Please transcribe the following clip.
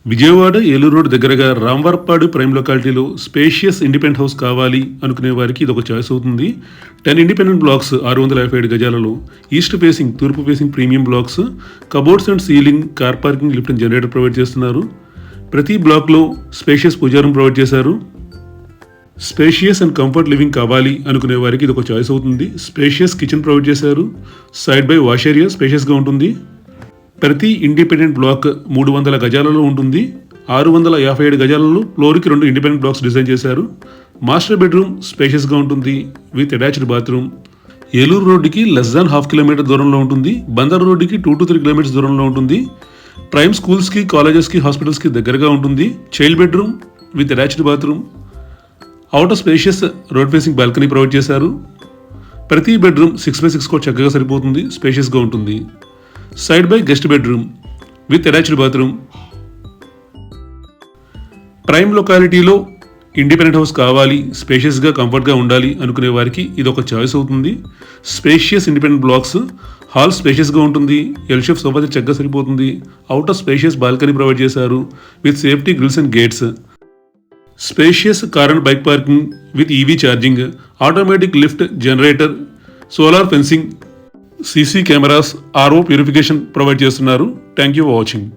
Vijayawada Eluru road దగ్గరగా Ramvarpadu prime లొకాలిటీలో spacious independent house కావాలి అనుకునే వారికి ఇది ఒక చాయిస్ అవుతుంది. 10 ఇండిపెండెంట్ బ్లాక్స్ 657 గజాలలో ఈస్ట్ ఫేసింగ్, తూర్పు facing premium blocks, cupboards and ceiling, car parking, lift and generator provide చేస్తున్నారు. ప్రతి బ్లాక్లో స్పేషియస్ పూజారం ప్రొవైడ్ చేశారు. స్పేషియస్ అండ్ కంఫర్ట్ లివింగ్ కావాలి అనుకునే వారికి ఇది ఒక చాయిస్ అవుతుంది. స్పేషియస్ కిచెన్ ప్రొవైడ్ చేశారు. సైడ్ బై వాష్ ఏరియా స్పేషియస్గా ఉంటుంది. ప్రతి ఇండిపెండెంట్ బ్లాక్ 300 గజాలలో ఉంటుంది. 657 గజాలలో ఫ్లోర్కి 2 ఇండిపెండెంట్ బ్లాక్స్ డిజైన్ చేశారు. మాస్టర్ బెడ్రూమ్ స్పేషియస్గా ఉంటుంది విత్ అటాచ్డ్ బాత్రూమ్. ఏలూరు రోడ్డుకి లెస్ దాన్ ½ కిలోమీటర్ దూరంలో ఉంటుంది. బందర్ రోడ్డుకి 2 to 3 కిలోమీటర్స్ దూరంలో ఉంటుంది. ప్రైమ్ స్కూల్స్కి, కాలేజెస్కి, హాస్పిటల్స్కి దగ్గరగా ఉంటుంది. Child bedroom with attached bathroom. Outer spacious road facing balcony provide చేశారు. ప్రతి బెడ్రూమ్ 6x6 కూడా చక్కగా సరిపోతుంది, స్పేషియస్గా ఉంటుంది. Side by guest bedroom with attached bathroom. Prime లొకాలిటీలో ఇండిపెండెంట్ హౌస్ కావాలి, స్పేషియస్గా, కంఫర్ట్గా ఉండాలి అనుకునే వారికి ఇది ఒక చాయిస్ అవుతుంది. స్పేషియస్ ఇండిపెండెంట్ బ్లాక్స్, హాల్ స్పేషియస్గా ఉంటుంది. ఎల్ షేప్ సోఫా చక్కగా సరిపోతుంది. అవుటర్ స్పేషియస్ బాల్కనీ ప్రొవైడ్ చేశారు with safety grills and gates. Spacious car and bike parking with EV charging, automatic lift, generator, solar fencing, CC cameras, RO purification provide చేస్తున్నారు. Thank you for watching.